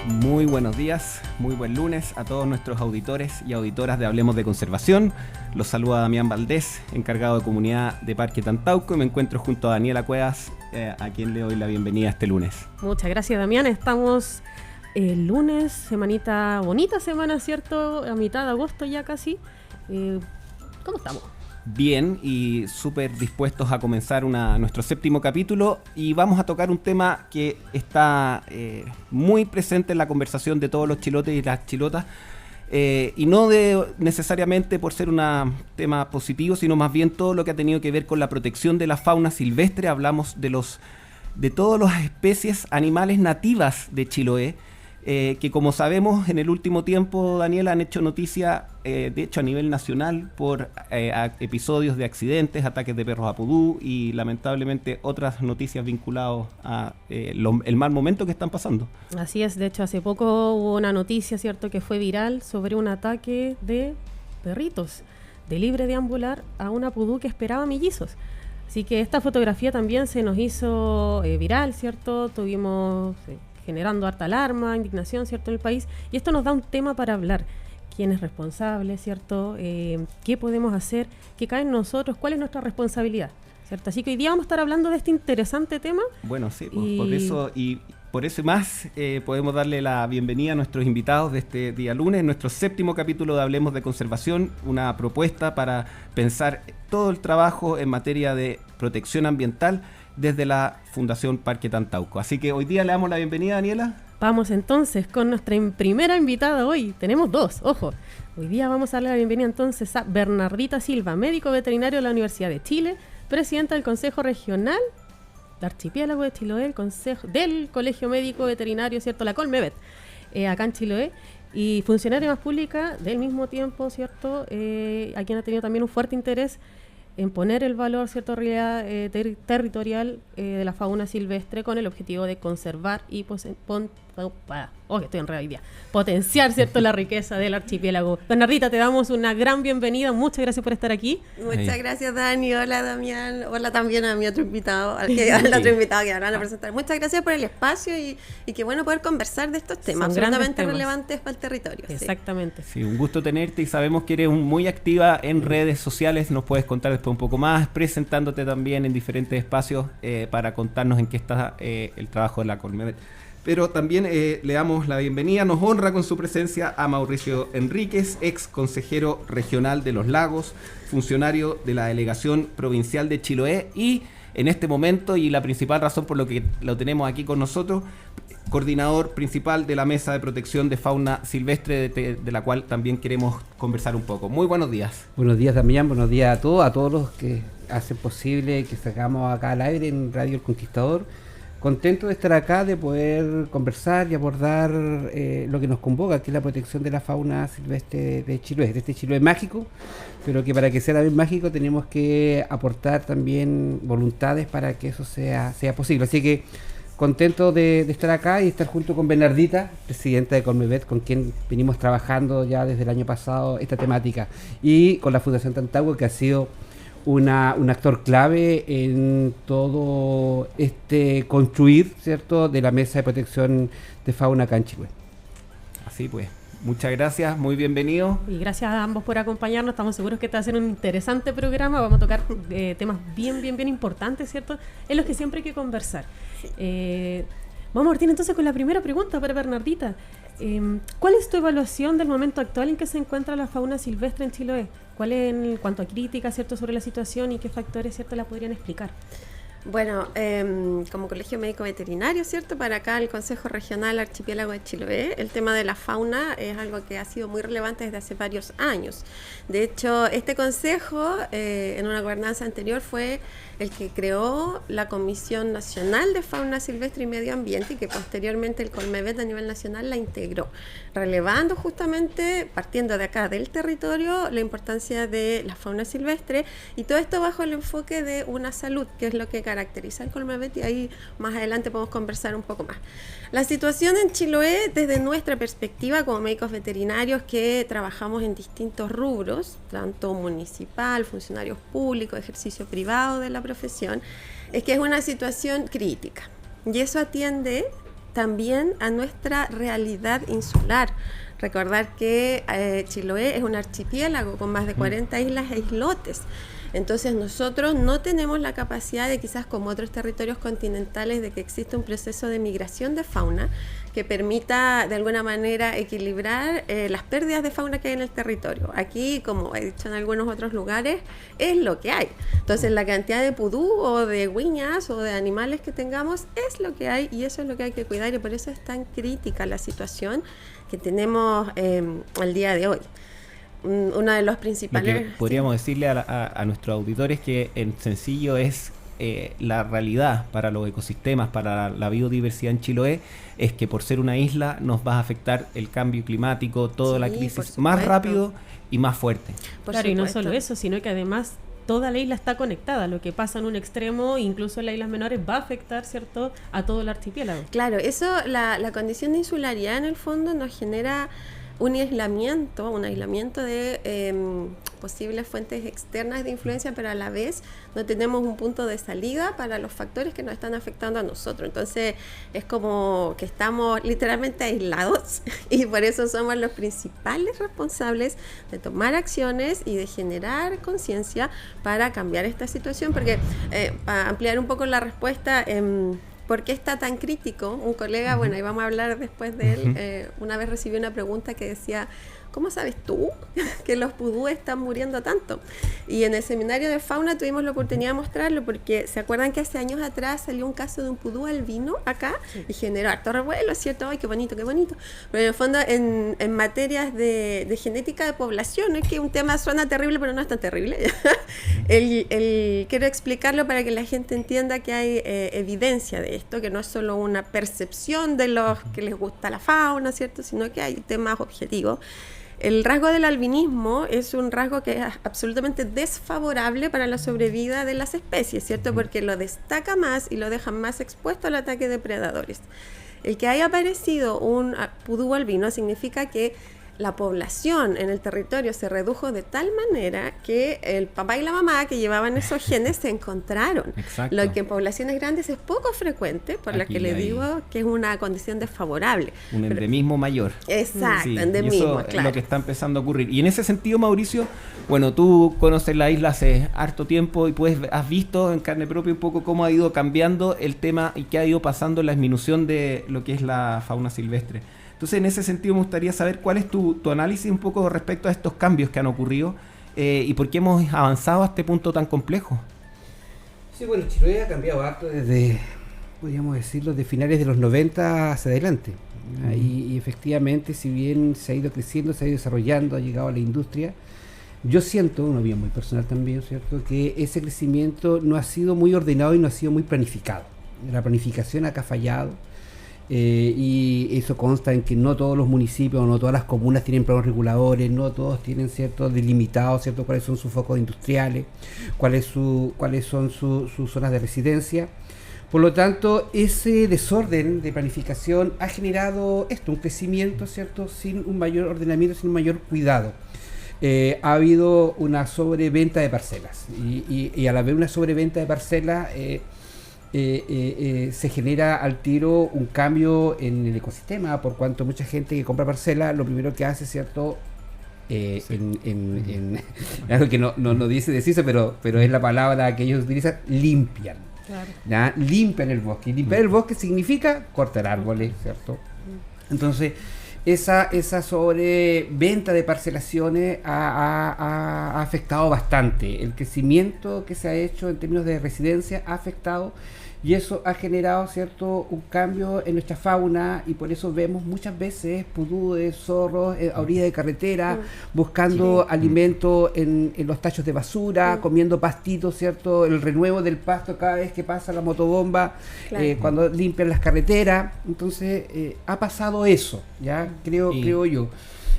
Muy buenos días, muy buen lunes a todos nuestros auditores y auditoras de Hablemos de Conservación. Los saluda Damián Valdés, encargado de comunidad de Parque Tantauco, y me encuentro junto a Daniela Cuevas, a quien le doy la bienvenida este lunes. Muchas gracias, Damián. Estamos el lunes, semanita, bonita semana, ¿cierto? A mitad de agosto ya casi. ¿Cómo estamos? Bien, y súper dispuestos a comenzar nuestro séptimo capítulo, y vamos a tocar un tema que está muy presente en la conversación de todos los chilotes y las chilotas, y no necesariamente por ser un tema positivo, sino más bien todo lo que ha tenido que ver con la protección de la fauna silvestre. Hablamos de todas las especies animales nativas de Chiloé, que como sabemos en el último tiempo, Daniela, han hecho noticia, de hecho a nivel nacional, por episodios de accidentes, ataques de perros a pudú y lamentablemente otras noticias vinculadas a el mal momento que están pasando. Así es, de hecho hace poco hubo una noticia, ¿cierto?, que fue viral sobre un ataque de perritos de libre deambular a una pudú que esperaba mellizos. Así que esta fotografía también se nos hizo viral, ¿cierto? Tuvimos generando harta alarma, indignación, ¿cierto?, en el país, y esto nos da un tema para hablar. ¿Quién es responsable, ¿cierto? ¿Qué podemos hacer? ¿Qué cae en nosotros? ¿Cuál es nuestra responsabilidad? ¿Cierto? Así que hoy día vamos a estar hablando de este interesante tema. Bueno, sí, por eso y más podemos darle la bienvenida a nuestros invitados de este día lunes, nuestro séptimo capítulo de Hablemos de Conservación, una propuesta para pensar todo el trabajo en materia de protección ambiental desde la Fundación Parque Tantauco. Así que hoy día le damos la bienvenida, Daniela. Vamos entonces con nuestra primera invitada hoy. Tenemos dos, ojo. Hoy día vamos a darle la bienvenida entonces a Bernardita Silva, médico veterinario de la Universidad de Chile, presidenta del Consejo Regional de Archipiélago de Chiloé, del Colegio Médico Veterinario, ¿cierto?, la Colmevet, acá en Chiloé, y funcionaria más pública del mismo tiempo, ¿cierto?, a quien ha tenido también un fuerte interés en poner el valor, ¿cierto?, realidad territorial de la fauna silvestre con el objetivo de conservar y potenciar, ¿cierto?, la riqueza del archipiélago. Bernardita, te damos una gran bienvenida, muchas gracias por estar aquí. Muchas gracias, Dani. Hola, Damián. Hola también a mi otro invitado, al otro invitado que ahora van a presentar. Muchas gracias por el espacio y qué bueno poder conversar de estos temas absolutamente relevantes para el territorio. Exactamente. Sí, un gusto tenerte, y sabemos que eres muy activa en redes sociales. Nos puedes contar después un poco más, presentándote también en diferentes espacios para contarnos en qué está el trabajo de la Colmevet. Pero también le damos la bienvenida, nos honra con su presencia a Mauricio Enríquez, ex consejero regional de Los Lagos, funcionario de la Delegación Provincial de Chiloé, y en este momento, y la principal razón por lo que lo tenemos aquí con nosotros, coordinador principal de la Mesa de Protección de Fauna Silvestre, de la cual también queremos conversar un poco. Muy buenos días. Buenos días, Damián, buenos días a todos los que hacen posible que sacamos acá al aire en Radio El Conquistador. Contento de estar acá, de poder conversar y abordar lo que nos convoca, que es la protección de la fauna silvestre de Chiloé, de este Chiloé mágico, pero que para que sea también mágico tenemos que aportar también voluntades para que eso sea posible. Así que contento de estar acá y estar junto con Bernardita, presidenta de Colmevet, con quien venimos trabajando ya desde el año pasado esta temática, y con la Fundación Tantauco, que ha sido un actor clave en todo este construir, ¿cierto?, de la Mesa de Protección de Fauna acá en Chiloé. Así pues, muchas gracias, muy bienvenido. Y gracias a ambos por acompañarnos. Estamos seguros que este va a ser un interesante programa. Vamos a tocar temas bien importantes, ¿cierto?, en los que siempre hay que conversar. Vamos a partir entonces con la primera pregunta para Bernardita. ¿Cuál es tu evaluación del momento actual en que se encuentra la fauna silvestre en Chiloé? ¿Cuál es en cuanto a críticas, ¿cierto?, sobre la situación, y qué factores, ¿cierto?, la podrían explicar? Bueno, como Colegio Médico Veterinario, ¿cierto?, para acá el Consejo Regional Archipiélago de Chiloé, el tema de la fauna es algo que ha sido muy relevante desde hace varios años. De hecho, este consejo, en una gobernanza anterior, fue el que creó la Comisión Nacional de Fauna Silvestre y Medio Ambiente, y que posteriormente el Colmevet a nivel nacional la integró, relevando justamente, partiendo de acá del territorio, la importancia de la fauna silvestre, y todo esto bajo el enfoque de una salud, que es lo que caracteriza el Colmevet, y ahí más adelante podemos conversar un poco más. La situación en Chiloé, desde nuestra perspectiva como médicos veterinarios que trabajamos en distintos rubros, tanto municipal, funcionarios públicos, ejercicio privado de la profesión, es que es una situación crítica, y eso atiende también a nuestra realidad insular. Recordar que Chiloé es un archipiélago con más de 40 islas e islotes. Entonces nosotros no tenemos la capacidad de, quizás como otros territorios continentales, de que exista un proceso de migración de fauna que permita de alguna manera equilibrar las pérdidas de fauna que hay en el territorio. Aquí, como he dicho en algunos otros lugares, es lo que hay. Entonces la cantidad de pudú o de huiñas o de animales que tengamos es lo que hay, y eso es lo que hay que cuidar, y por eso es tan crítica la situación que tenemos al día de hoy. Uno de los principales... Lo que podríamos decirle a nuestros auditores que en sencillo es la realidad para los ecosistemas, para la biodiversidad en Chiloé, es que por ser una isla nos va a afectar el cambio climático, toda la crisis más rápido y más fuerte. Claro, y no solo eso, sino que además toda la isla está conectada. Lo que pasa en un extremo, incluso en las islas menores, va a afectar, ¿cierto?, a todo el archipiélago. Claro, eso, la condición de insularidad en el fondo nos genera un aislamiento de posibles fuentes externas de influencia, pero a la vez no tenemos un punto de salida para los factores que nos están afectando a nosotros. Entonces es como que estamos literalmente aislados y por eso somos los principales responsables de tomar acciones y de generar conciencia para cambiar esta situación, porque para ampliar un poco la respuesta, ¿por qué está tan crítico? Un colega, bueno, ahí vamos a hablar después de él, una vez recibí una pregunta que decía, ¿cómo sabes tú que los pudúes están muriendo tanto? Y en el seminario de fauna tuvimos la oportunidad de mostrarlo, porque ¿se acuerdan que hace años atrás salió un caso de un pudú albino acá? Sí. Y generó harto revuelo, ¿cierto? ¡Ay, qué bonito, qué bonito! Pero en el fondo, en materias de genética de población, es que un tema suena terrible, pero no es tan terrible. Quiero explicarlo para que la gente entienda que hay evidencia de esto, que no es solo una percepción de los que les gusta la fauna, ¿cierto? Sino que hay temas objetivos. El rasgo del albinismo es un rasgo que es absolutamente desfavorable para la sobrevida de las especies, ¿cierto? Porque lo destaca más y lo deja más expuesto al ataque de predadores. El que haya aparecido un pudú albino significa que la población en el territorio se redujo de tal manera que el papá y la mamá que llevaban esos genes se encontraron. Exacto. Lo que en poblaciones grandes es poco frecuente, por lo que le digo que es una condición desfavorable. Un endemismo mayor. Exacto, sí, endemismo, eso claro. Es lo que está empezando a ocurrir. Y en ese sentido, Mauricio, bueno, tú conoces la isla hace harto tiempo y has visto en carne propia un poco cómo ha ido cambiando el tema y qué ha ido pasando en la disminución de lo que es la fauna silvestre. Entonces, en ese sentido, me gustaría saber cuál es tu análisis un poco respecto a estos cambios que han ocurrido y por qué hemos avanzado a este punto tan complejo. Sí, bueno, Chiloé ha cambiado harto desde, podríamos decirlo, de finales de los 90 hacia adelante. Y efectivamente, si bien se ha ido creciendo, se ha ido desarrollando, ha llegado a la industria, yo siento, una opinión muy personal también, ¿cierto?, que ese crecimiento no ha sido muy ordenado y no ha sido muy planificado. La planificación acá ha fallado. Y eso consta en que no todos los municipios o no todas las comunas tienen planos reguladores, no todos tienen ciertos delimitados, cierto, cuáles son sus focos industriales, cuáles son sus zonas de residencia. Por lo tanto, ese desorden de planificación ha generado un crecimiento, cierto, sin un mayor ordenamiento, sin un mayor cuidado. Ha habido una sobreventa de parcelas y al haber una sobreventa de parcelas se genera al tiro un cambio en el ecosistema, por cuanto mucha gente que compra parcelas lo primero que hace, ¿cierto? Algo que no dice decirse, pero es la palabra que ellos utilizan, limpian. Claro. ¿Ya? Limpian el bosque. Y limpiar el bosque significa cortar árboles, ¿cierto? Entonces, esa sobreventa de parcelaciones ha afectado bastante. El crecimiento que se ha hecho en términos de residencia ha afectado, y eso ha generado, ¿cierto?, un cambio en nuestra fauna, y por eso vemos muchas veces pudúes, zorros a orilla de carretera, buscando alimento en los tachos de basura, comiendo pastitos, ¿cierto?, el renuevo del pasto cada vez que pasa la motobomba, cuando limpian las carreteras. Entonces ha pasado eso, ¿ya? Creo yo.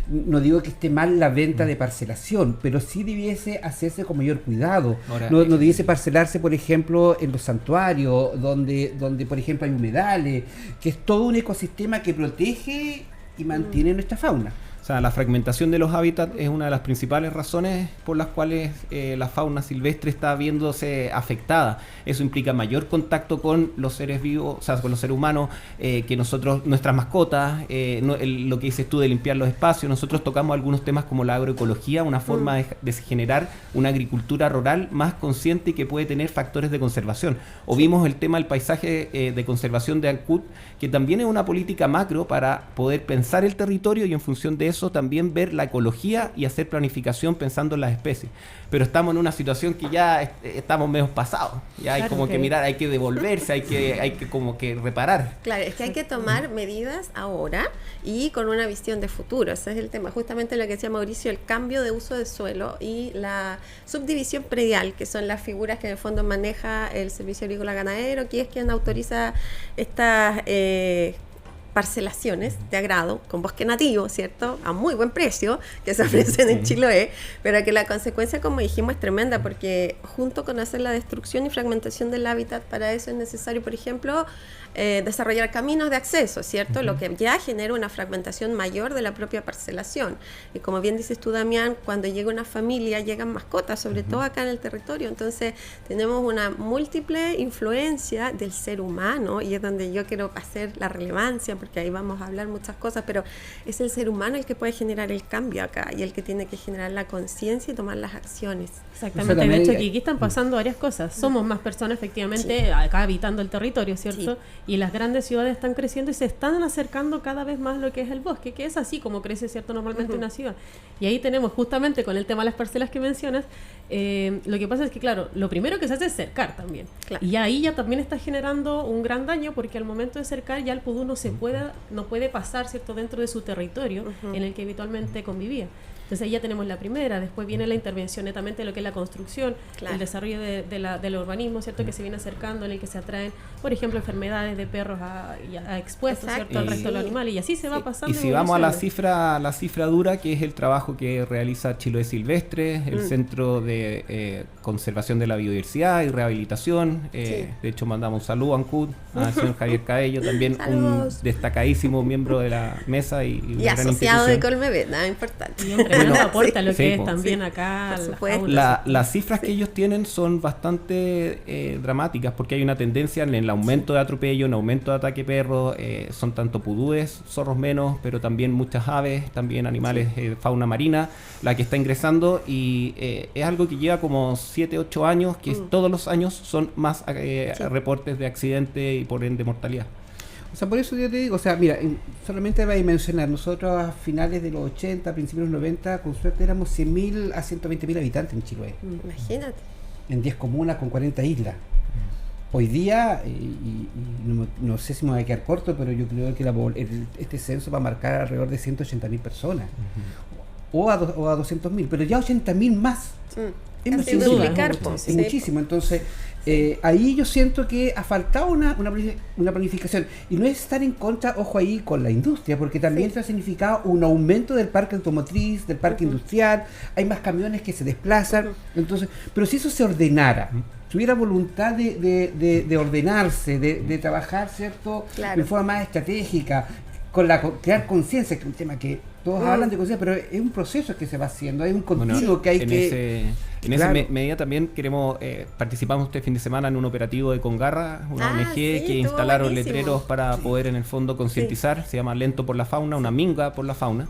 No digo que esté mal la venta de parcelación, pero sí debiese hacerse con mayor cuidado. Ahora, no debiese parcelarse, por ejemplo, en los santuarios, donde por ejemplo hay humedales, que es todo un ecosistema que protege y mantiene nuestra fauna. O sea, la fragmentación de los hábitats es una de las principales razones por las cuales la fauna silvestre está viéndose afectada. Eso implica mayor contacto con los seres vivos, o sea, con los seres humanos, que nuestras mascotas, lo que dices tú de limpiar los espacios. Nosotros tocamos algunos temas como la agroecología, una forma de generar una agricultura rural más consciente y que puede tener factores de conservación. O vimos el tema del paisaje de conservación de Ancud, que también es una política macro para poder pensar el territorio y en función de eso también ver la ecología y hacer planificación pensando en las especies. Pero estamos en una situación que ya estamos medio pasados. Ya hay como que mirar, hay que devolverse, hay que como que reparar. Claro, es que hay que tomar medidas ahora y con una visión de futuro. Ese es el tema. Justamente lo que decía Mauricio, el cambio de uso de suelo y la subdivisión predial, que son las figuras que en el fondo maneja el Servicio Agrícola Ganadero, que es quien autoriza estas parcelaciones de agrado con bosque nativo, ¿cierto? A muy buen precio que se ofrecen en Chiloé, pero que la consecuencia, como dijimos, es tremenda, porque junto con hacer la destrucción y fragmentación del hábitat, para eso es necesario, por ejemplo, desarrollar caminos de acceso, ¿cierto? Lo que ya genera una fragmentación mayor de la propia parcelación. Y como bien dices tú, Damián, cuando llega una familia, llegan mascotas, sobre todo acá en el territorio. Entonces, tenemos una múltiple influencia del ser humano, y es donde yo quiero hacer la relevancia, porque ahí vamos a hablar muchas cosas, pero es el ser humano el que puede generar el cambio acá, y el que tiene que generar la conciencia y tomar las acciones. Exactamente, de hecho aquí están pasando varias cosas. Somos más personas efectivamente acá habitando el territorio, ¿cierto? Sí. Y las grandes ciudades están creciendo y se están acercando cada vez más lo que es el bosque, que es así como crece, ¿cierto? Normalmente una ciudad. Y ahí tenemos justamente con el tema de las parcelas que mencionas, lo que pasa es que, claro, lo primero que se hace es cercar también. Claro. Y ahí ya también está generando un gran daño, porque al momento de cercar ya el pudú no puede pasar, ¿cierto?, dentro de su territorio en el que habitualmente convivía. Entonces ahí ya tenemos la primera, después viene la intervención netamente de lo que es la construcción, el desarrollo del urbanismo, ¿cierto?, que se viene acercando, en el que se atraen, por ejemplo, enfermedades de perros a expuestos, ¿cierto?, al resto de los animales, y así se va pasando. Y si vamos a la cifra dura, que es el trabajo que realiza Chiloé Silvestre, el Centro de Conservación de la Biodiversidad y Rehabilitación, de hecho mandamos un saludo a Ancud, al señor Javier Cabello, también un destacadísimo miembro de la mesa y asociado de Colmevet, nada importante. Bueno, aporta lo que es también acá. Las cifras que ellos tienen son bastante dramáticas, porque hay una tendencia en el aumento de atropello, en aumento de ataque perro, son tanto pudúes, zorros menos, pero también muchas aves, también animales, fauna marina, la que está ingresando, y es algo que lleva como 7, 8 años, que todos los años son más reportes de accidentes y por ende mortalidad. O sea, por eso yo te digo, o sea, mira, solamente voy a mencionar, nosotros a finales de los 80, principios de los 90, con suerte éramos 100.000 a 120.000 habitantes en Chiloé. Imagínate. En 10 comunas con 40 islas. Hoy día, no sé si me voy a quedar corto, pero yo creo que este censo va a marcar alrededor de 180.000 personas. O a 200.000, pero ya 80.000 más. Es muchísimo. Entonces, ahí yo siento que ha faltado una planificación, y no es estar en contra, ojo ahí, con la industria, porque también esto ha significado un aumento del parque automotriz, del parque industrial, hay más camiones que se desplazan. Entonces, pero si eso se ordenara, si hubiera voluntad de ordenarse, de trabajar, ¿cierto?, de forma más estratégica, crear conciencia, que es un tema que todos hablan de conciencia, pero es un proceso que se va haciendo, hay un continuo que hay que... En esa medida también queremos, participamos este fin de semana en un operativo de Congarra, una ONG que instalaron letreros para poder en el fondo concientizar, se llama Lento por la Fauna, una minga por la fauna,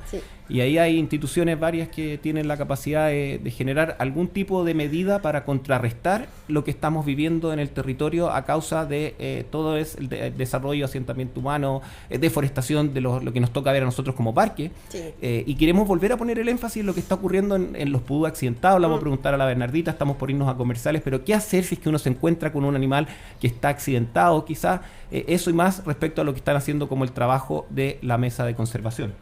y ahí hay instituciones varias que tienen la capacidad de generar algún tipo de medida para contrarrestar lo que estamos viviendo en el territorio a causa de todo el desarrollo, asentamiento humano, deforestación, de lo que nos toca ver a nosotros como parque, y queremos volver a poner el énfasis en lo que está ocurriendo en los pudú accidentados. Le vamos a preguntar a la Bernardita, estamos por irnos a comerciales, pero ¿qué hacer si es que uno se encuentra con un animal que está accidentado? Quizás eso y más respecto a lo que están haciendo como el trabajo de la mesa de conservación.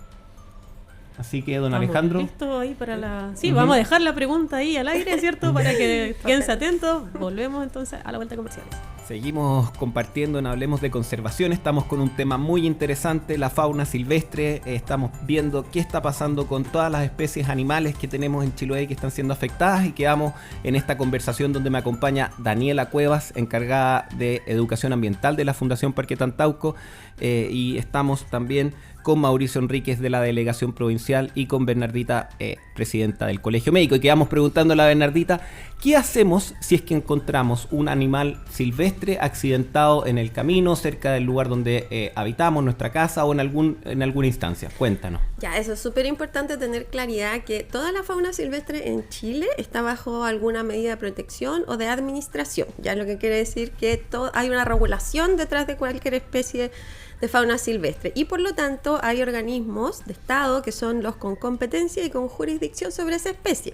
Así que, don Alejandro. Listo ahí para vamos a dejar la pregunta ahí al aire, ¿cierto? Para que quédense atentos. Volvemos entonces a la vuelta de comerciales. Seguimos compartiendo en Hablemos de Conservación. Estamos con un tema muy interesante, la fauna silvestre. Estamos viendo qué está pasando con todas las especies animales que tenemos en Chiloé que están siendo afectadas, y quedamos en esta conversación donde me acompaña Daniela Cuevas, encargada de Educación Ambiental de la Fundación Parque Tantauco, y estamos también con Mauricio Enríquez de la Delegación Provincial y con Bernardita, presidenta del Colegio Médico. Y quedamos preguntando a la Bernardita, ¿qué hacemos si es que encontramos un animal silvestre accidentado en el camino, cerca del lugar donde habitamos, nuestra casa o en alguna instancia? Cuéntanos. Ya, eso es súper importante tener claridad que toda la fauna silvestre en Chile está bajo alguna medida de protección o de administración. Ya lo que quiere decir que hay una regulación detrás de cualquier especie de fauna silvestre y por lo tanto hay organismos de Estado que son los con competencia y con jurisdicción sobre esa especie.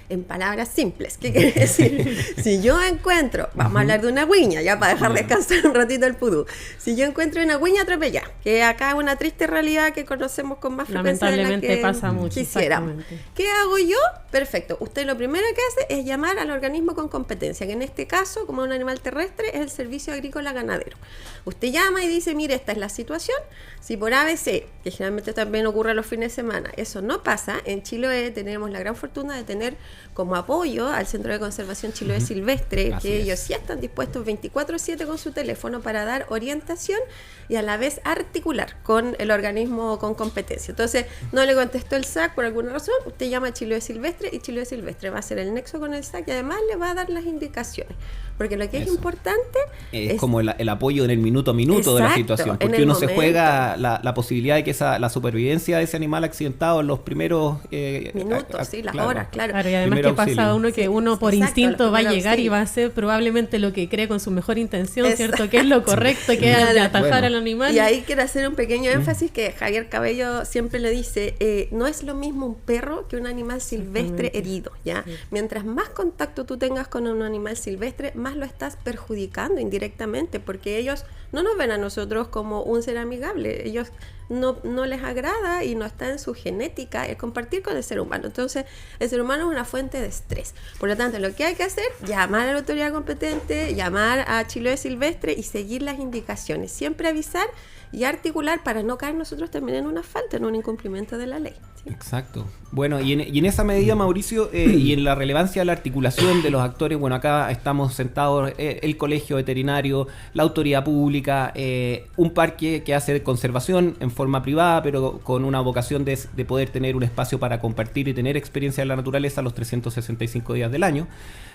En palabras simples, ¿qué quiere decir? Si yo encuentro, vamos a hablar de una güiña, ya para dejar descansar un ratito el pudú. Si yo encuentro una güiña atropellada, que acá es una triste realidad que conocemos con más frecuencia de la que pasa mucho, quisiéramos. ¿Qué hago yo? Perfecto. Usted lo primero que hace es llamar al organismo con competencia, que en este caso, como un animal terrestre, es el Servicio Agrícola Ganadero. Usted llama y dice, mire, esta es la situación. Si por ABC, que generalmente también ocurre los fines de semana, eso no pasa, en Chiloé tenemos la gran fortuna de tener como apoyo al Centro de Conservación Chiloé Silvestre, Así que es. ellos sí están dispuestos 24/7 con su teléfono para dar orientación y a la vez articular con el organismo con competencia. Entonces, no le contestó el SAC por alguna razón, usted llama a Chiloé Silvestre y Chiloé Silvestre va a hacer el nexo con el SAC y además le va a dar las indicaciones. Porque lo que es importante es como el apoyo en el minuto a minuto de la Exacto, situación, en porque el uno se momento. juega la posibilidad de que la supervivencia de ese animal accidentado en los primeros minutos, sí, las horas, claro. Claro, y además Primer que pasa auxilio. uno que uno por Exacto, instinto los va a primeros llegar y auxilios. va a hacer probablemente lo que cree con su mejor intención, Exacto. ¿cierto? Que es lo correcto, que es de atajar Bueno. al animal. Y ahí quiero hacer un pequeño énfasis que Javier Cabello siempre le dice, no es lo mismo un perro que un animal silvestre herido, ¿ya? Sí. Mientras más contacto tú tengas con un animal silvestre, más lo estás perjudicando indirectamente, porque ellos no nos ven a nosotros como un ser amigable, ellos no les agrada y no está en su genética el compartir con el ser humano. Entonces, el ser humano es una fuente de estrés. Por lo tanto, lo que hay que hacer, llamar a la autoridad competente, llamar a Chiloé Silvestre y seguir las indicaciones. Siempre avisar y articular para no caer nosotros también en una falta, en un incumplimiento de la ley. ¿Sí? Exacto. Bueno, y en esa medida, Mauricio, y en la relevancia de la articulación de los actores, bueno, acá estamos sentados, el colegio veterinario, la autoridad pública, un parque que hace conservación en forma privada, pero con una vocación de poder tener un espacio para compartir y tener experiencia de la naturaleza los 365 días del año.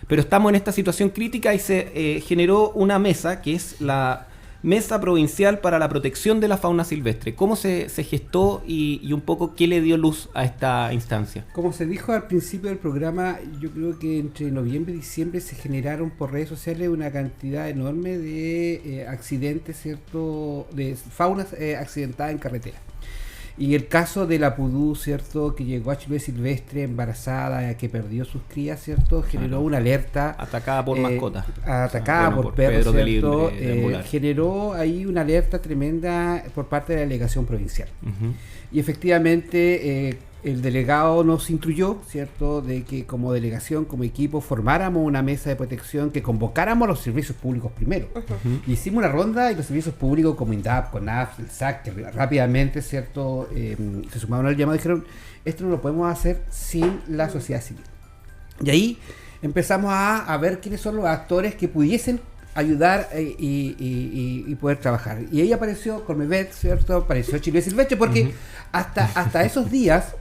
Pero estamos en esta situación crítica y se generó una mesa que es la Mesa Provincial para la Protección de la Fauna Silvestre. ¿Cómo se gestó y un poco qué le dio luz a esta instancia? Como se dijo al principio del programa, yo creo que entre noviembre y diciembre se generaron por redes sociales una cantidad enorme de accidentes, ¿cierto? De fauna accidentada en carretera. Y el caso de la pudú, ¿cierto? Que llegó a Chiloé Silvestre embarazada, que perdió sus crías, ¿cierto? Generó una alerta. Atacada por mascotas. Atacada Bueno, por perros, Pedro de ¿cierto? Libre, de Angular. Generó ahí una alerta tremenda por parte de la delegación provincial. Ujú. Y efectivamente el delegado nos instruyó, ¿cierto?, de que como delegación, como equipo, formáramos una mesa de protección, que convocáramos a los servicios públicos primero. Y hicimos una ronda y los servicios públicos como INDAP, CONAF, el SAC, que rápidamente, ¿cierto?, se sumaron al llamado y dijeron, esto no lo podemos hacer sin la sociedad civil. Y ahí empezamos a ver quiénes son los actores que pudiesen ayudar y poder trabajar. Y ahí apareció Colmevet, ¿cierto? Apareció Chiloé Silvestre, porque hasta esos días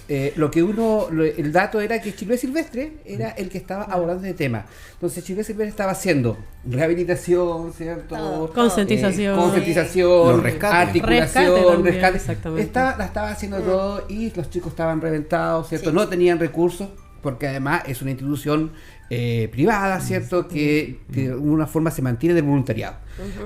el dato era que Chiloé Silvestre era el que estaba abordando ese tema. Entonces Chiloé Silvestre estaba haciendo rehabilitación, ¿cierto? Todo. Concientización. Los rescates. Articulación, Rescate, exactamente. La estaba haciendo todo y los chicos estaban reventados, ¿cierto? Sí. No tenían recursos, porque además es una institución privada, ¿cierto? Que de alguna forma se mantiene del voluntariado.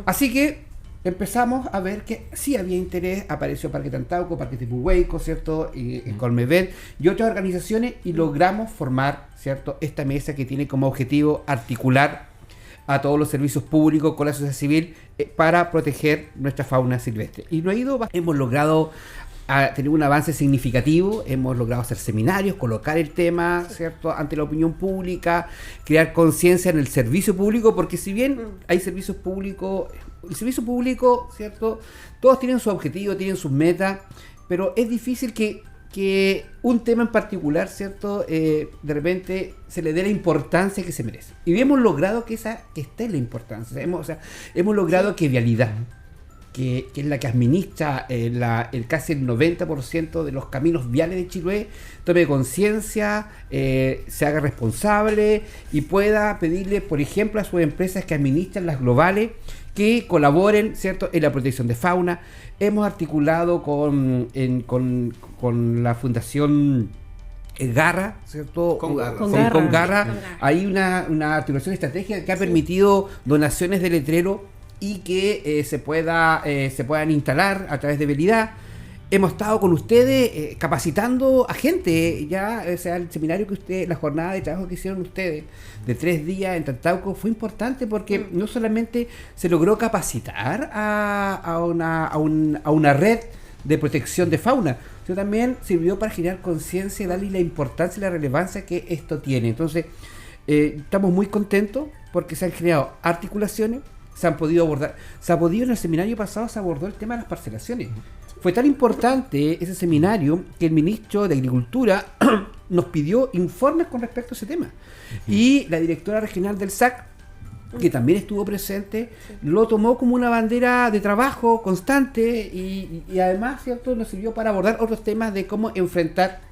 Así que empezamos a ver que sí había interés, apareció Parque Tantauco, Parque Tipuhueco, ¿cierto? Y Colmevet y otras organizaciones, y logramos formar, ¿cierto?, esta mesa que tiene como objetivo articular a todos los servicios públicos con la sociedad civil para proteger nuestra fauna silvestre. Y no ha ido, hemos logrado tener un avance significativo, hemos logrado hacer seminarios, colocar el tema, ¿cierto?, ante la opinión pública, crear conciencia en el servicio público, porque si bien hay servicios públicos, el servicio público, ¿cierto?, todos tienen su objetivo, tienen sus metas, pero es difícil que un tema en particular, ¿cierto?, de repente se le dé la importancia que se merece. Y hemos logrado que esté la importancia. Hemos logrado que vialidad, que es la que administra casi el 90% de los caminos viales de Chiloé, tome conciencia, se haga responsable y pueda pedirle, por ejemplo, a sus empresas que administran las globales que colaboren, ¿cierto?, en la protección de fauna. Hemos articulado con la Fundación Garra, ¿cierto? Con Garra. Con Garra. Hay una articulación estratégica que ha permitido donaciones de letrero y que se puedan instalar a través de Belidad. Hemos estado con ustedes capacitando a gente, ya, o sea, el seminario la jornada de trabajo que hicieron ustedes de 3 días en Tantauco fue importante porque no solamente se logró capacitar a una red de protección de fauna, sino también sirvió para generar conciencia y darle la importancia y la relevancia que esto tiene. Entonces, estamos muy contentos porque se han generado articulaciones, se han podido abordar, en el seminario pasado se abordó el tema de las parcelaciones. Fue tan importante ese seminario que el ministro de Agricultura nos pidió informes con respecto a ese tema. Y la directora regional del SAC, que también estuvo presente, lo tomó como una bandera de trabajo constante y además, ¿cierto?, nos sirvió para abordar otros temas de cómo enfrentar,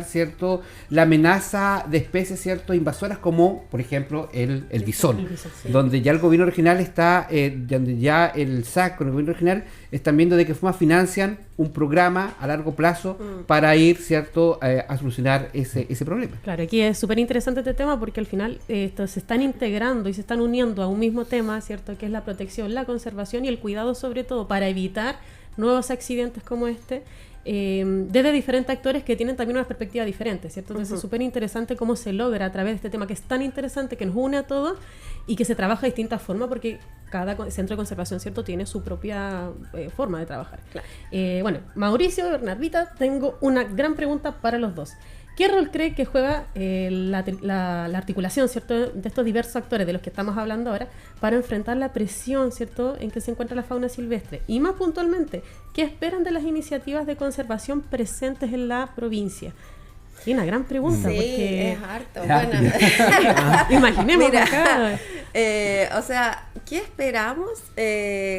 ¿cierto?, la amenaza de especies, ¿cierto?, invasoras como, por ejemplo, el bisón, sí, donde ya el gobierno regional está, donde ya el SAC con el gobierno regional están viendo de qué forma financian un programa a largo plazo para ir, ¿cierto?, a solucionar ese problema. Claro, aquí es súper interesante este tema porque al final se están integrando y se están uniendo a un mismo tema, ¿cierto?, que es la protección, la conservación y el cuidado, sobre todo para evitar nuevos accidentes como este, desde diferentes actores que tienen también una perspectiva diferente, ¿cierto? Entonces es súper interesante cómo se logra a través de este tema que es tan interesante, que nos une a todos y que se trabaja de distintas formas porque cada centro de conservación, ¿cierto?, tiene su propia forma de trabajar. Claro. Bueno, Mauricio, Bernardita, tengo una gran pregunta para los dos. ¿Qué rol cree que juega la articulación, ¿cierto?, de estos diversos actores de los que estamos hablando ahora para enfrentar la presión, ¿cierto?, en que se encuentra la fauna silvestre? Y más puntualmente, ¿qué esperan de las iniciativas de conservación presentes en la provincia? Sí, una gran pregunta. Sí, porque es harto. Bueno, imaginemos mira, acá. O sea, ¿qué esperamos?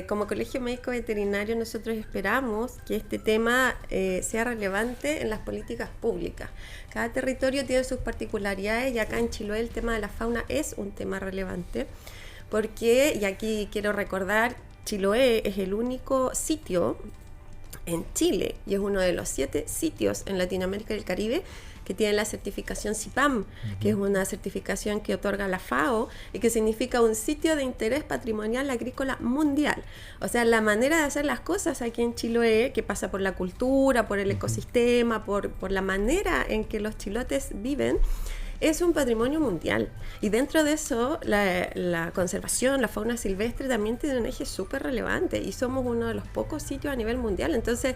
Como Colegio Médico Veterinario nosotros esperamos que este tema sea relevante en las políticas públicas. Cada territorio tiene sus particularidades y acá en Chiloé el tema de la fauna es un tema relevante porque, y aquí quiero recordar, Chiloé es el único sitio en Chile y es uno de los 7 sitios en Latinoamérica y el Caribe que tiene la certificación CIPAM, que es una certificación que otorga la FAO y que significa un sitio de interés patrimonial agrícola mundial. O sea, la manera de hacer las cosas aquí en Chiloé, que pasa por la cultura, por el ecosistema, por la manera en que los chilotes viven, es un patrimonio mundial. Y dentro de eso, la conservación, la fauna silvestre también tiene un eje súper relevante y somos uno de los pocos sitios a nivel mundial. Entonces,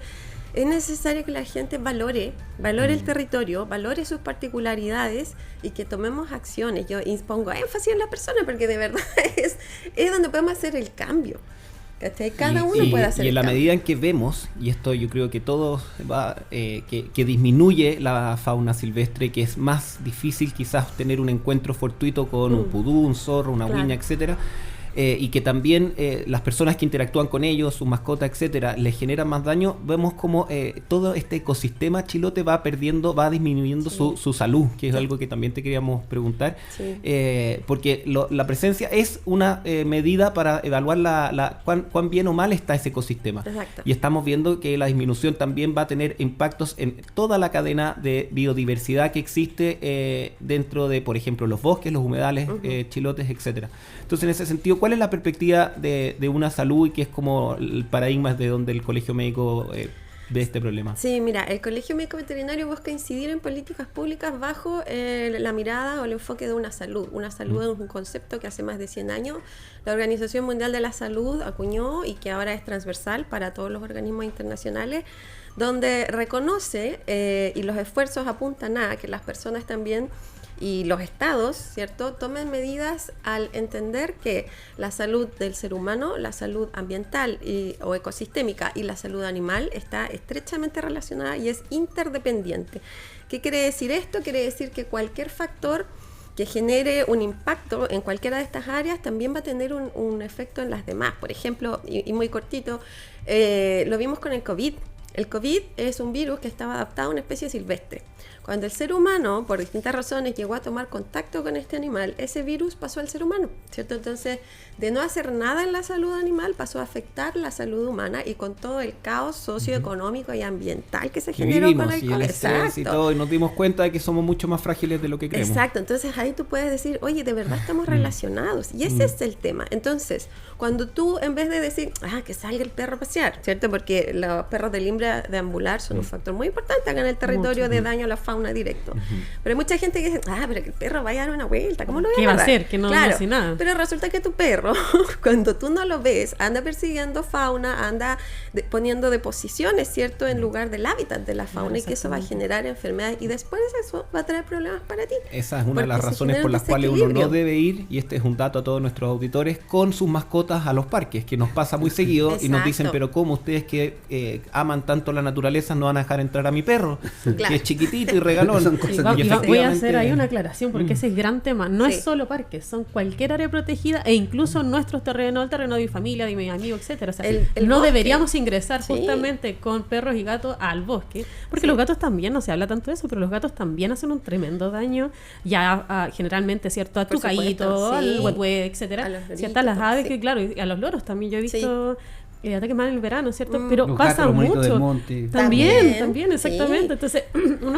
es necesario que la gente valore el territorio, valore sus particularidades y que tomemos acciones. Yo pongo énfasis en la persona porque de verdad es donde podemos hacer el cambio. Cada uno puede hacer. Y en la medida en que vemos, y esto yo creo que todos que disminuye la fauna silvestre, que es más difícil quizás tener un encuentro fortuito con un pudú, un zorro, una huiña, etcétera. Y que también las personas que interactúan con ellos, sus mascotas, etcétera, les generan más daño. Vemos como todo este ecosistema chilote va disminuyendo su salud, que es algo que también te queríamos preguntar, porque la presencia es una medida para evaluar cuán bien o mal está ese ecosistema. Exacto. Y estamos viendo que la disminución también va a tener impactos en toda la cadena de biodiversidad que existe dentro de, por ejemplo, los bosques, los humedales, chilotes, etcétera. Entonces, en ese sentido, ¿cuál es la perspectiva de una salud y qué es como el paradigma de donde el Colegio Médico ve este problema? Sí, mira, el Colegio Médico Veterinario busca incidir en políticas públicas bajo la mirada o el enfoque de una salud. Una salud es un concepto que hace más de 100 años la Organización Mundial de la Salud acuñó y que ahora es transversal para todos los organismos internacionales, donde reconoce y los esfuerzos apuntan a que las personas también y los estados, ¿cierto?, tomen medidas al entender que la salud del ser humano, la salud ambiental o ecosistémica y la salud animal está estrechamente relacionada y es interdependiente. ¿Qué quiere decir esto? Quiere decir que cualquier factor que genere un impacto en cualquiera de estas áreas, también va a tener un efecto en las demás. Por ejemplo, y muy cortito, lo vimos con el COVID. El COVID es un virus que estaba adaptado a una especie silvestre. Cuando el ser humano, por distintas razones, llegó a tomar contacto con este animal, ese virus pasó al ser humano, ¿cierto? Entonces, de no hacer nada en la salud animal, pasó a afectar la salud humana y con todo el caos socioeconómico y ambiental que se generó vivimos, con el y COVID. el estrés y todo, y nos dimos cuenta de que somos mucho más frágiles de lo que creemos. Exacto, entonces ahí tú puedes decir, oye, de verdad estamos relacionados, y ese es el tema. Entonces, cuando tú, en vez de decir, que salga el perro a pasear, ¿cierto? Porque los perros de libre deambular son un factor muy importante acá en el territorio de daño a la fauna directo. Pero hay mucha gente que dice, pero que el perro vaya a dar una vuelta, ¿cómo lo voy a ¿Qué va a agarrar? hacer? Que no hace nada. Pero resulta que tu perro, cuando tú no lo ves, anda persiguiendo fauna, anda poniendo deposiciones, ¿cierto? En lugar del hábitat de la fauna, y que eso va a generar enfermedades, y después eso va a traer problemas para ti. Esa es una de Porque las se razones genera por un las cuales uno no desequilibrio. debe ir, y este es un dato a todos nuestros auditores, con sus mascotas a los parques, que nos pasa muy seguido. Y nos dicen, Exacto. pero ¿cómo ustedes que aman tanto la naturaleza no van a dejar entrar a mi perro? Claro. Que es chiquitito y regalón. Son cosas Y voy a efectivamente- hacer ahí una aclaración porque ese es gran tema. No Sí. es solo parques, son cualquier área protegida e incluso nuestros terrenos, el terreno de mi familia, de mi amigo, etcétera. O sea, El no bosque. deberíamos ingresar Sí. justamente con perros y gatos al bosque, porque Sí. los gatos también, no se habla tanto de eso, pero los gatos también hacen un tremendo daño, ya generalmente, ¿cierto? A Por tucaíto, supuesto, al sí. huehue, etcétera. A los ¿Cierto? A las loritos, aves, sí. que claro, y a los loros también yo he Sí. visto... ataques más en el verano, ¿cierto? Pero Los pasa gatos, los monitos mucho. del monte. También, Sí. exactamente. Entonces,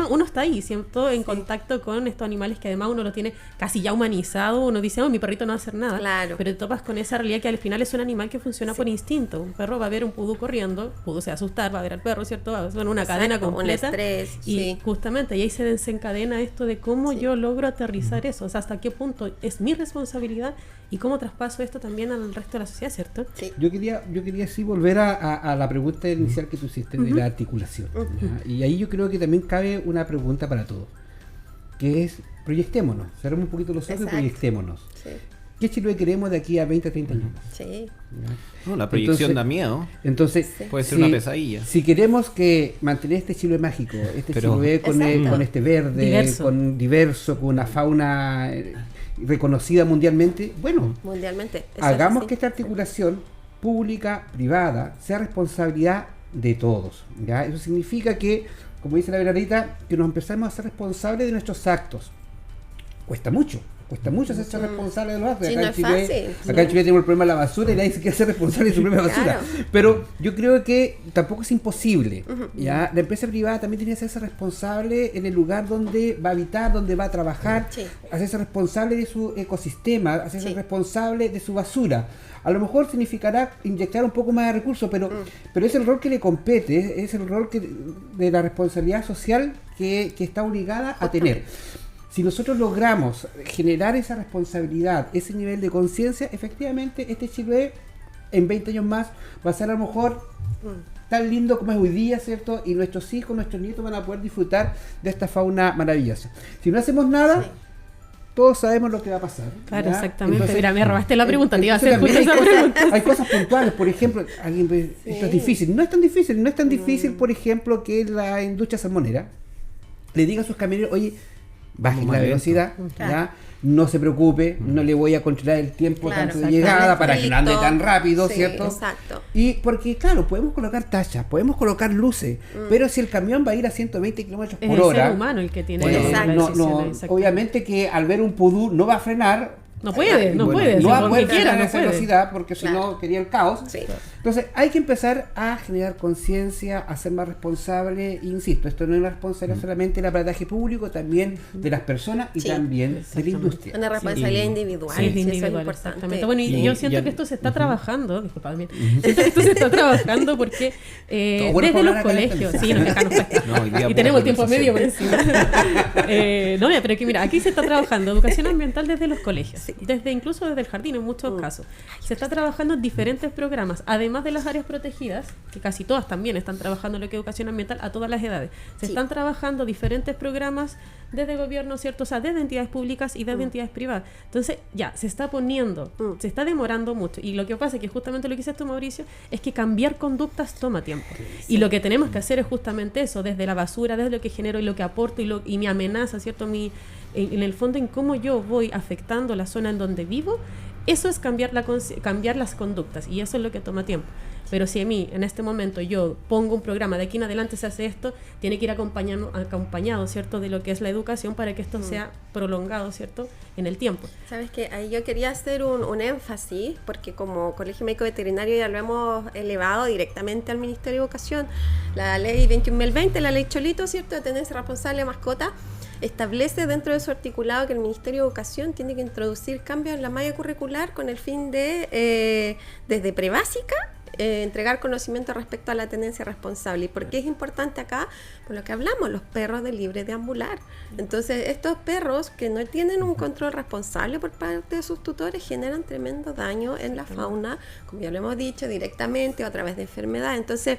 uno está ahí, ¿cierto? En contacto con estos animales que además uno lo tiene casi ya humanizado. Uno dice, mi perrito no va a hacer nada. Claro. Pero te topas con esa realidad que al final es un animal que funciona por instinto. Un perro va a ver un pudú corriendo, pudú se va a asustar, va a ver al perro, ¿cierto? Va a ser una cadena Exacto, un completa. estrés, Y sí. justamente, y ahí se desencadena esto de cómo Sí. yo logro aterrizar eso. O sea, hasta qué punto es mi responsabilidad y cómo traspaso esto también al resto de la sociedad, ¿cierto? Sí. Yo quería sí volver a la pregunta inicial que tú hiciste de la articulación. ¿ya? Y ahí yo creo que también cabe una pregunta para todos, que es, proyectémonos, cerremos un poquito los ojos y Exacto. proyectémonos. Sí. ¿Qué Chiloé queremos de aquí a 20 a 30 años más? Sí. ¿Ya? No, la proyección Entonces- da miedo. Entonces, Puede ser una pesadilla. Si queremos que mantener este Chiloé mágico, este Pero- Chiloé Exacto. con este verde, con diverso, con una fauna reconocida mundialmente, bueno, Mundialmente. Eso hagamos es así. que esta articulación pública, privada, sea responsabilidad de todos. ¿ya? Eso significa que, como dice la Bernardita, que nos empezamos a ser responsables de nuestros actos. Cuesta mucho hacerse responsable de los actos. Sí, Acá, no en es Chile, fácil. acá en Chile tenemos el problema de la basura y nadie se quiere ser responsable de su propia basura. Claro. Pero yo creo que tampoco es imposible. ¿ya? La empresa privada también tiene que hacerse responsable en el lugar donde va a habitar, donde va a trabajar, Sí. hacerse responsable de su ecosistema, hacerse Sí. responsable de su basura. A lo mejor significará inyectar un poco más de recursos, pero es el rol que le compete, es el rol de la responsabilidad social que está obligada a tener. Si nosotros logramos generar esa responsabilidad, ese nivel de conciencia, efectivamente este Chiloé en 20 años más va a ser a lo mejor tan lindo como es hoy día, ¿cierto? Y nuestros hijos, nuestros nietos van a poder disfrutar de esta fauna maravillosa. Si no hacemos nada, Sí. todos sabemos lo que va a pasar. Claro, ¿ya? exactamente. Entonces, Mira, me robaste la pregunta, te iba a hacer entonces justo también esa hay pregunta. hay cosas puntuales, por ejemplo, alguien ve, esto es difícil. No es tan difícil, por ejemplo, que la industria salmonera le diga a sus camioneros, oye, bajen Vamos la más velocidad, ¿ya? No se preocupe, no le voy a controlar el tiempo Claro, tanto de llegada para que no ande tan rápido, Sí, ¿cierto? exacto. Y porque, claro, podemos colocar tachas, podemos colocar luces, pero si el camión va a ir a 120 kilómetros Es por el hora, ser humano el que tiene bueno, Exacto. la no, decisión, no, exacto. obviamente que al ver un pudú no va a frenar. No puede, no Bueno, puede. no va a si poder porque quiera, frenar no esa puede. velocidad porque si Claro. no quería el caos. Sí. Entonces hay que empezar a generar conciencia, a ser más responsable. Insisto, esto no es una responsabilidad solamente del aparataje público, también de las personas y Sí. también de la Exactamente. industria. Una responsabilidad Sí. individual. Sí, Sí, es eso es individual, importante. exactamente. Bueno, y Y- yo siento y- que esto se está trabajando, disculpadme, siento que esto se está trabajando porque Todo bueno desde para los hablar acá en colegios, esta sí, no, que acá nos cuesta. No, hoy día Y tenemos pura tiempo medio por encima. No, mira, pero que mira, aquí se está trabajando educación ambiental desde los colegios, desde incluso desde el jardín en muchos casos. Se está trabajando en diferentes programas, además además de las áreas protegidas, que casi todas también están trabajando en lo que es educación ambiental a todas las edades, se están trabajando diferentes programas desde gobierno, ¿cierto? O sea, desde entidades públicas y desde entidades privadas. Entonces, ya, se está poniendo, se está demorando mucho. Y lo que pasa es que justamente lo que dices tú, Mauricio, es que cambiar conductas toma tiempo. Y lo que tenemos que hacer es justamente eso, desde la basura, desde lo que genero y lo que aporto y mi amenaza, ¿cierto? En el fondo, en cómo yo voy afectando la zona en donde vivo, eso es cambiar las conductas, y eso es lo que toma tiempo. Pero si a mí, en este momento, yo pongo un programa, de aquí en adelante se hace esto, tiene que ir acompañado, ¿cierto?, de lo que es la educación para que esto sea prolongado, ¿cierto?, en el tiempo. Sabes que ahí yo quería hacer un énfasis, porque como Colegio Médico Veterinario ya lo hemos elevado directamente al Ministerio de Educación. La ley 21.020, la ley Cholito, ¿cierto?, de tenencia responsable de mascota, establece dentro de su articulado que el Ministerio de Educación tiene que introducir cambios en la malla curricular con el fin de, desde prebásica, entregar conocimiento respecto a la tenencia responsable. ¿Y por qué es importante acá? Por lo que hablamos, los perros de libre deambular. Entonces, estos perros que no tienen un control responsable por parte de sus tutores generan tremendo daño en la fauna, como ya lo hemos dicho, directamente o a través de enfermedades. Entonces,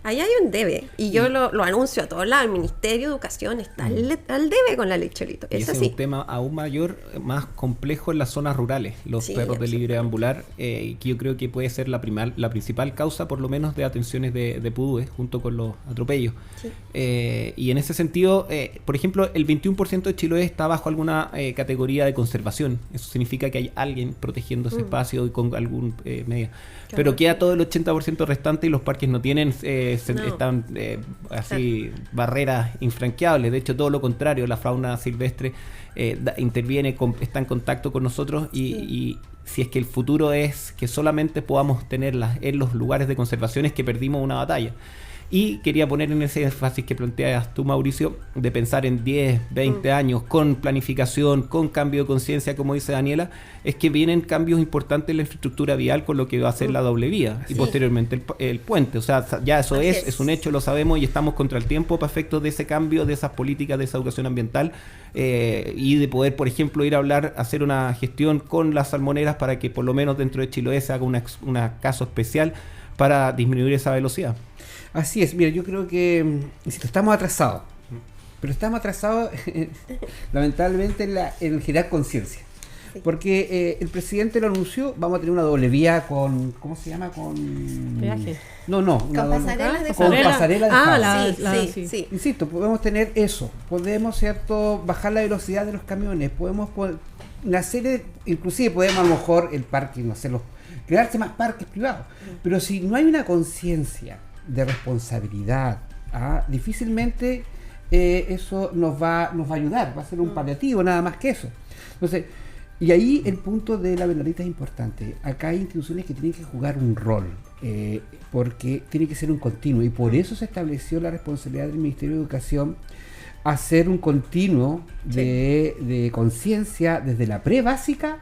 ahí hay un debe, y yo lo anuncio a todos lados. El Ministerio de Educación está al debe con la ley Cholito. Y ese es un tema aún mayor, más complejo en las zonas rurales, los perros de libre deambular, que yo creo que puede ser la principal causa, por lo menos, de atenciones de pudúes, junto con los atropellos. Sí. Y en ese sentido, por ejemplo, el 21% de Chiloé está bajo alguna categoría de conservación. Eso significa que hay alguien protegiendo ese espacio y con algún medio. Pero queda todo el 80% restante, y los parques no tienen... están así barreras infranqueables. De hecho, todo lo contrario, la fauna silvestre interviene, está en contacto con nosotros, y si es que el futuro es que solamente podamos tenerlas en los lugares de conservación, es que perdimos una batalla. Y quería poner en ese énfasis que planteas tú, Mauricio, de pensar en 10, 20 años, con planificación, con cambio de conciencia, como dice Daniela, es que vienen cambios importantes en la infraestructura vial con lo que va a ser la doble vía y posteriormente el puente. O sea, ya eso es un hecho, lo sabemos, y estamos contra el tiempo para efectos de ese cambio, de esas políticas, de esa educación ambiental, y de poder, por ejemplo, ir a hacer una gestión con las salmoneras para que por lo menos dentro de Chiloé se haga un caso especial para disminuir esa velocidad. Así es, mira, yo creo que estamos atrasados, pero estamos atrasados lamentablemente en generar conciencia, porque el presidente lo anunció, vamos a tener una doble vía con, ¿cómo se llama? Con peaje. Con pasarelas de fauna. Sí. Insisto, podemos tener eso, podemos, ¿cierto?, bajar la velocidad de los camiones, podemos una serie, inclusive podemos a lo mejor el parque, no sé, crearse más parques privados, pero si no hay una conciencia de responsabilidad, difícilmente eso nos va a ayudar, va a ser un paliativo, nada más que eso. Entonces, y ahí el punto de la Bernardita es importante. Acá hay instituciones que tienen que jugar un rol, porque tiene que ser un continuo, y por eso se estableció la responsabilidad del Ministerio de Educación hacer un continuo de conciencia desde la pre-básica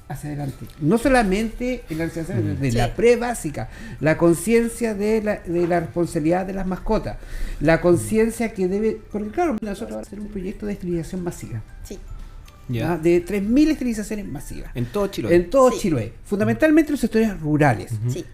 hacia adelante. No solamente en la enseñanza, desde la pre-básica, la conciencia de la responsabilidad de las mascotas, la conciencia que debe, porque claro, nosotros vamos a hacer un proyecto de esterilización masiva. Sí. De 3.000 esterilizaciones masivas. En todo Chiloé. En todo Chiloé. Fundamentalmente en los sectores rurales. Sí.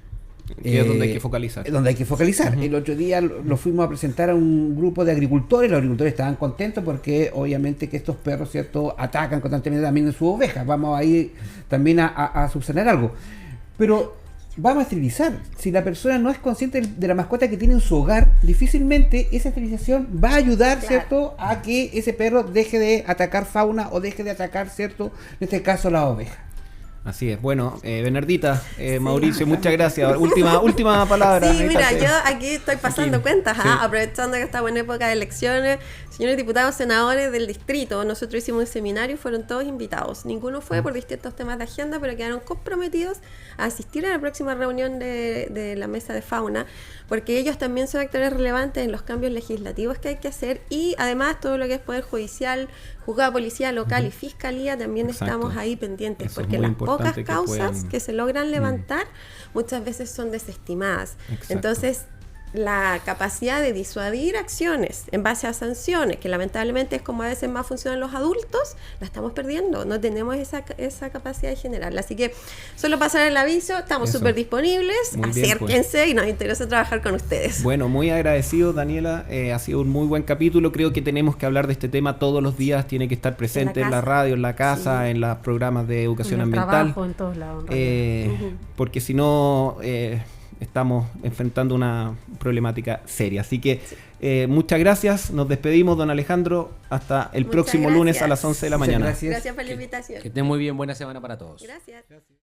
Es donde hay que focalizar. Donde hay que focalizar. El otro día lo fuimos a presentar a un grupo de agricultores. Los agricultores estaban contentos porque obviamente que estos perros, ¿cierto?, atacan constantemente también en sus ovejas. Vamos a ir también a subsanar algo. Pero vamos a esterilizar. Si la persona no es consciente de la mascota que tiene en su hogar, difícilmente esa esterilización va a ayudar, ¿cierto?, a que ese perro deje de atacar fauna o deje de atacar, ¿cierto?, en este caso la oveja. Así es. Bueno, Bernardita, Mauricio, muchas gracias. Última palabra. Sí, mira, yo aquí estoy pasando cuentas, aprovechando que estamos en época de elecciones. Señores diputados, senadores del distrito, nosotros hicimos un seminario y fueron todos invitados. Ninguno fue por distintos temas de agenda, pero quedaron comprometidos a asistir a la próxima reunión de la mesa de fauna, porque ellos también son actores relevantes en los cambios legislativos que hay que hacer, y además todo lo que es Poder Judicial, Juzgado de Policía Local y Fiscalía también estamos ahí pendientes. Eso, porque las pocas causas que se logran levantar muchas veces son desestimadas. Entonces, la capacidad de disuadir acciones en base a sanciones, que lamentablemente es como a veces más funcionan los adultos, la estamos perdiendo, no tenemos esa capacidad de generarla. Así que solo pasar el aviso, estamos súper disponibles, Muy bien, acérquense y nos interesa trabajar con ustedes. Bueno, muy agradecido, Daniela, ha sido un muy buen capítulo. Creo que tenemos que hablar de este tema todos los días, tiene que estar presente en la radio, en la casa, en los programas de educación en el ambiental, trabajo, en todos lados, porque si no estamos enfrentando una problemática seria. Así que muchas gracias, nos despedimos, don Alejandro, hasta el próximo lunes a las 11 de la mañana. Gracias. Gracias por la invitación. Que estén muy bien, buena semana para todos. Gracias.